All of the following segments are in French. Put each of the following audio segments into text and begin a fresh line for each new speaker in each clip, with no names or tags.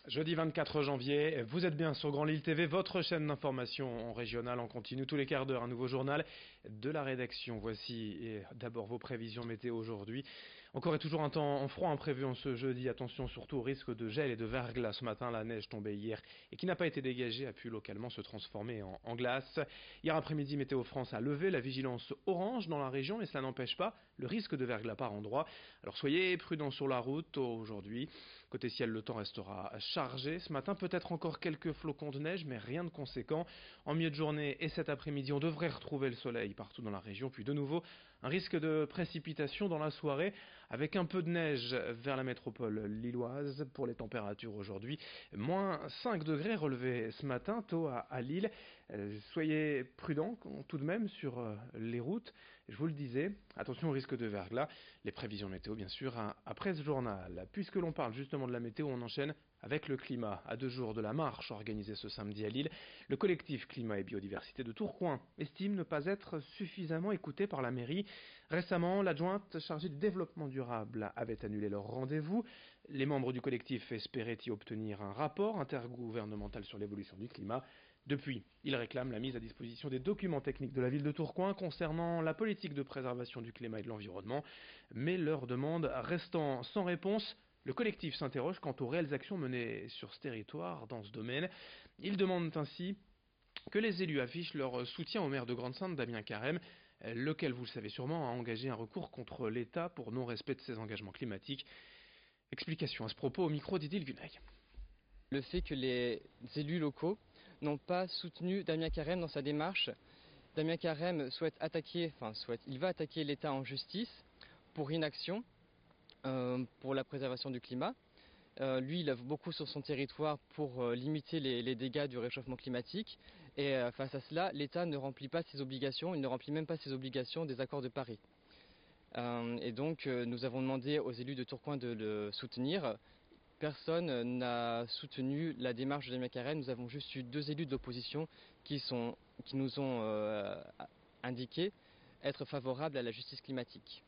Jeudi 24 janvier, vous êtes bien sur Grand Lille TV, votre chaîne d'information régionale en continu tous les quarts d'heure, un nouveau journal de la rédaction. Voici d'abord vos prévisions météo aujourd'hui. Encore et toujours un temps froid imprévu en ce jeudi. Attention surtout au risque de gel et de verglas. Ce matin, la neige tombée hier et qui n'a pas été dégagée a pu localement se transformer en glace. Hier après-midi, Météo France a levé la vigilance orange dans la région, mais cela n'empêche pas le risque de verglas par endroit. Alors soyez prudents sur la route aujourd'hui. Côté ciel, le temps restera chargé. Ce matin, peut-être encore quelques flocons de neige, mais rien de conséquent. En milieu de journée et cet après-midi, on devrait retrouver le soleil partout dans la région. Puis de nouveau, un risque de précipitation dans la soirée, avec un peu de neige vers la métropole lilloise. Pour les températures aujourd'hui, moins 5 degrés relevés ce matin, tôt à Lille. Soyez prudents tout de même sur les routes. Je vous le disais, attention au risque de verglas. Les prévisions météo, bien sûr, après ce journal. Puisque l'on parle justement de la météo, on enchaîne avec le climat. À 2 jours de la marche organisée ce samedi à Lille, le collectif Climat et Biodiversité de Tourcoing estime ne pas être suffisamment écouté par la mairie. Récemment, l'adjointe chargée du développement durable avait annulé leur rendez-vous. Les membres du collectif espéraient y obtenir un rapport intergouvernemental sur l'évolution du climat. Depuis, ils réclament la mise à disposition des documents techniques de la ville de Tourcoing concernant la politique de préservation du climat et de l'environnement, mais leur demande restant sans réponse, le collectif s'interroge quant aux réelles actions menées sur ce territoire dans ce domaine. Ils demandent ainsi que les élus affichent leur soutien au maire de Grande-Synthe, Damien Carême, lequel, vous le savez sûrement, a engagé un recours contre l'État pour non-respect de ses engagements climatiques. Explication à ce propos au micro d'Idil Gunaï.
Le fait que les élus locaux n'ont pas soutenu Damien Carême dans sa démarche. Damien Carême il va attaquer l'État en justice pour inaction, pour la préservation du climat. Lui, il œuvre beaucoup sur son territoire pour limiter les dégâts du réchauffement climatique. Et face à cela, l'État ne remplit pas ses obligations, il ne remplit même pas ses obligations des accords de Paris. Et donc, nous avons demandé aux élus de Tourcoing de le soutenir. Personne n'a soutenu la démarche de Damien Carême. Nous avons juste eu 2 élus de l'opposition qui nous ont indiqué être favorables à la justice climatique.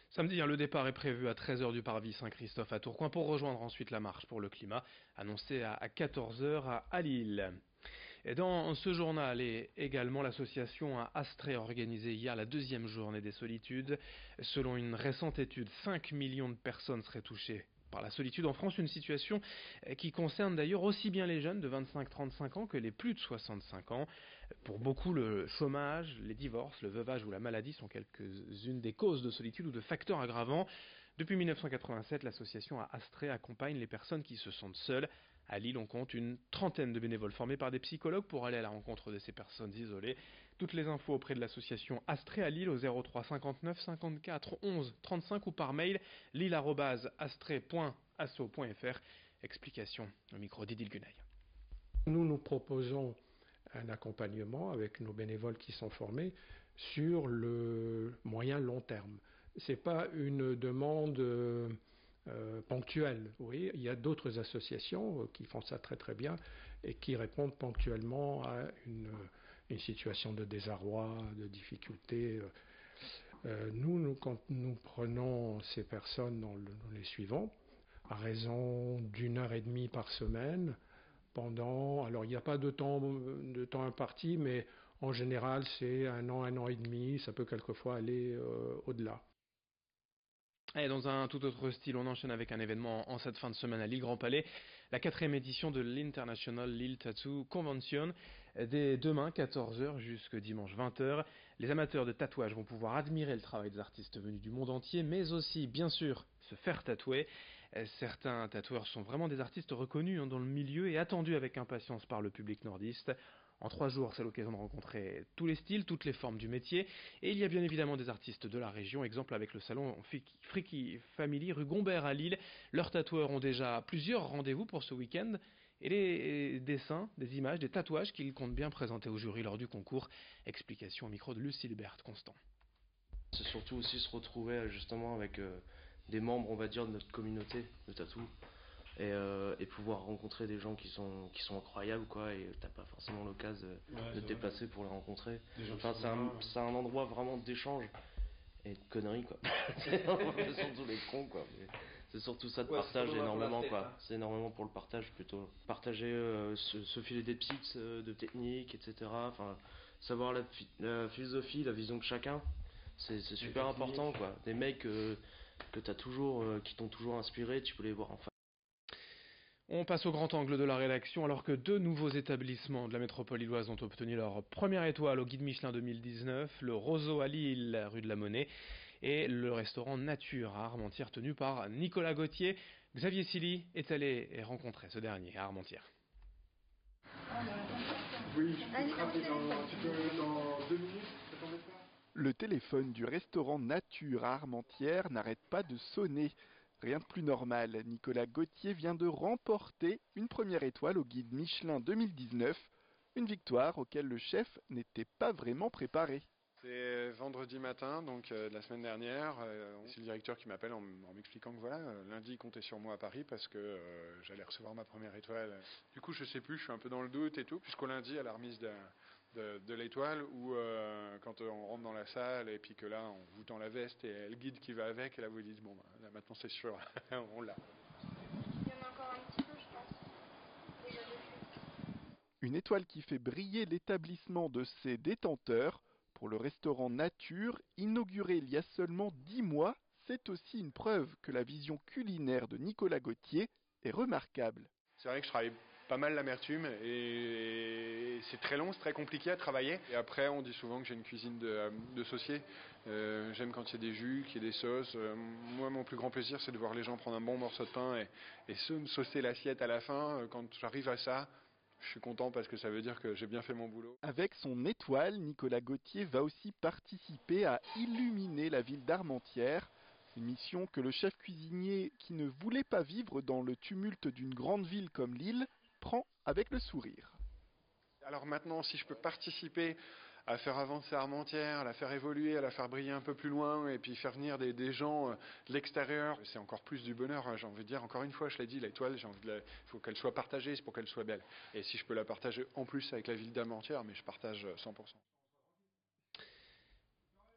Samedi, le départ est prévu à 13h du parvis Saint-Christophe à Tourcoing pour rejoindre ensuite la marche pour le climat, annoncée à 14h à Lille. Et dans ce journal et également l'association a Astrée organisé hier la 2e journée des solitudes. Selon une récente étude, 5 millions de personnes seraient touchées par la solitude en France, une situation qui concerne d'ailleurs aussi bien les jeunes de 25-35 ans que les plus de 65 ans. Pour beaucoup, le chômage, les divorces, le veuvage ou la maladie sont quelques-unes des causes de solitude ou de facteurs aggravants. Depuis 1987, l'association Astrée accompagne les personnes qui se sentent seules. À Lille, on compte une 30aine de bénévoles formés par des psychologues pour aller à la rencontre de ces personnes isolées. Toutes les infos auprès de l'association Astrée à Lille au 03 59 54 11 35 ou par mail lille@astrée.asso.fr. Explication au micro d'Idil Gunaï.
Nous proposons un accompagnement avec nos bénévoles qui sont formés sur le moyen long terme. C'est pas une demande ponctuelle. Oui, il y a d'autres associations qui font ça très très bien et qui répondent ponctuellement à une situation de désarroi, de difficulté. Quand nous prenons ces personnes, nous les suivons à raison d'1h30 par semaine. Alors il n'y a pas de temps imparti, mais en général c'est 1 an et demi, ça peut quelquefois aller au-delà.
Et dans un tout autre style, on enchaîne avec un événement en cette fin de semaine à Lille Grand Palais, la 4e édition de l'International Lille Tattoo Convention. Dès demain 14h jusqu'à dimanche 20h, les amateurs de tatouage vont pouvoir admirer le travail des artistes venus du monde entier, mais aussi bien sûr se faire tatouer. Certains tatoueurs sont vraiment des artistes reconnus dans le milieu et attendus avec impatience par le public nordiste. En 3 jours, c'est l'occasion de rencontrer tous les styles, toutes les formes du métier. Et il y a bien évidemment des artistes de la région, exemple avec le salon Freaky Family rue Gombert à Lille. Leurs tatoueurs ont déjà plusieurs rendez-vous pour ce week-end. Et les dessins, des images, des tatouages qu'ils comptent bien présenter au jury lors du concours. Explication au micro de Lucille Constant.
C'est surtout aussi se retrouver justement avec des membres, on va dire, de notre communauté de tatou. Et pouvoir rencontrer des gens qui sont incroyables, quoi, et t'as pas forcément l'occasion de te déplacer pour les rencontrer. Enfin, c'est un endroit vraiment d'échange et de conneries, quoi. C'est l'impression de tous les cons, quoi. Mais C'est surtout ça de
Ouais,
partage
c'est
énormément,
pour la
quoi.
tête, hein.
C'est énormément pour le partage plutôt. Partager, se filer des tips de technique, etc. Enfin, savoir la philosophie, la vision de chacun. C'est super important, quoi. Des mecs que t'as toujours, qui t'ont toujours inspiré, tu peux les voir en face.
On passe au grand angle de la rédaction alors que 2 nouveaux établissements de la métropole lilloise ont obtenu leur première étoile au guide Michelin 2019, le Roseau à Lille, rue de la Monnaie, et le restaurant Nature à Armentières tenu par Nicolas Gauthier. Xavier Silly est allé rencontrer ce dernier à Armentières.
Oui, je peux te rappeler dans 2 minutes, ça t'embête pas ?
Le téléphone du restaurant Nature à Armentières n'arrête pas de sonner. Rien de plus normal, Nicolas Gauthier vient de remporter une première étoile au guide Michelin 2019, une victoire auquel le chef n'était pas vraiment préparé.
C'est vendredi matin, donc de la semaine dernière. C'est le directeur qui m'appelle en m'expliquant que voilà, lundi il comptait sur moi à Paris parce que j'allais recevoir ma première étoile. Du coup, je sais plus, je suis un peu dans le doute et tout, puisqu'au lundi à la remise de l'étoile, où quand on rentre dans la salle et puis que là on vous tend la veste et le guide qui va avec, et là vous dites bon, là maintenant c'est sûr, on l'a.
Il y en a encore un petit peu, je pense. Déjà dessus.
Une étoile qui fait briller l'établissement de ses détenteurs. Pour le restaurant Nature, inauguré il y a seulement 10 mois, c'est aussi une preuve que la vision culinaire de Nicolas Gauthier est remarquable.
C'est vrai que je travaille pas mal l'amertume et c'est très long, c'est très compliqué à travailler. Et après, on dit souvent que j'ai une cuisine de saucier. J'aime quand il y a des jus, qu'il y ait des sauces. Moi, mon plus grand plaisir, c'est de voir les gens prendre un bon morceau de pain et me saucer l'assiette à la fin. Quand j'arrive à ça, je suis content parce que ça veut dire que j'ai bien fait mon boulot.
Avec son étoile, Nicolas Gauthier va aussi participer à illuminer la ville d'Armentières. Une mission que le chef cuisinier, qui ne voulait pas vivre dans le tumulte d'une grande ville comme Lille, prend avec le sourire.
Alors maintenant, si je peux participer à faire avancer Armentières, à la faire évoluer, à la faire briller un peu plus loin et puis faire venir des gens de l'extérieur, c'est encore plus du bonheur, hein, j'ai envie de dire. Encore une fois, je l'ai dit, l'étoile, il faut qu'elle soit partagée, c'est pour qu'elle soit belle. Et si je peux la partager en plus avec la ville d'Armentières, mais je partage 100%.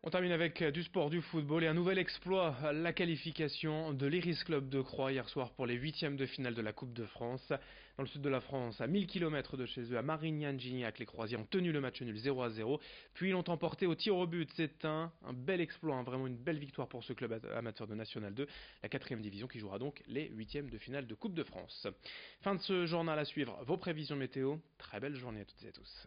On termine avec du sport, du football et un nouvel exploit, la qualification de l'Iris Club de Croix hier soir pour les 8e de finale de la Coupe de France. Dans le sud de la France, à 1000 km de chez eux, à Marignane-Gignac, les Croisiers ont tenu le match nul 0-0, puis ils l'ont emporté au tir au but. C'est un bel exploit, vraiment une belle victoire pour ce club amateur de National 2, la 4e division qui jouera donc les 8e de finale de Coupe de France. Fin de ce journal à suivre, vos prévisions météo. Très belle journée à toutes et à tous.